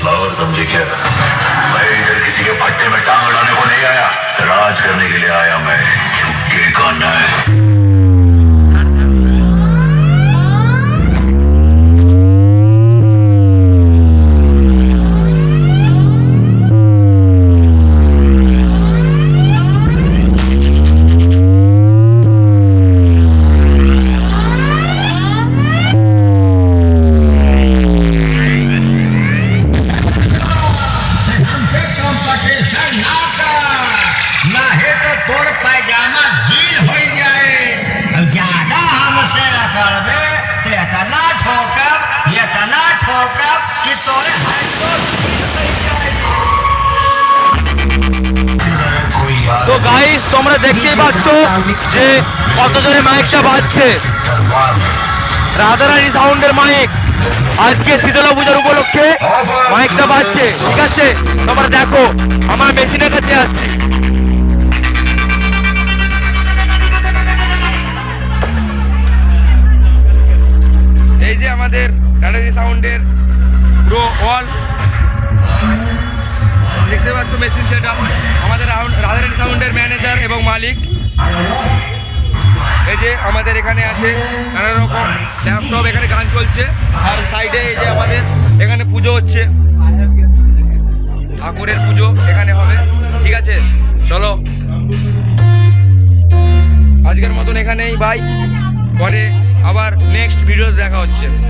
Flower समझे क्या? मैं इधर किसी के फट्टे में टांग अड़ाने को नहीं आया, राज करने के लिए आया मैं। चुपके का न्याय। तोर पैजामा गील हो जाए, ज्यादा हमसे करबे तो इतना ठोकब कि तोरे তো গাইস তোমরা দেখতেই পাচ্ছ যে কত জোরে মাইকটা বাজছে। রাধারানী সাউন্ডের মাইক আজকে শীতলা পূজার উপলক্ষে মাইকটা বাজছে। ঠিক আছে, তোমরা দেখো আমার মেশিনের কাছে আসছি। এই যে আমাদের রাধারানী সাউন্ডের পুরো অল দেখতে পাচ্ছ মেশিন সেটা আমাদের রাধারানী সাউন্ডের ম্যানেজার এবং মালিক। এই যে আমাদের এখানে আছে নানা রকম ল্যাপটপ, এখানে গান চলছে, আর সাইডে এই যে আমাদের এখানে পুজো হচ্ছে, ঠাকুরের পুজো এখানে হবে। ঠিক আছে, চলো আজকের মতন এখানেই বাই, পরে আবার নেক্সট ভিডিওতে দেখা হচ্ছে।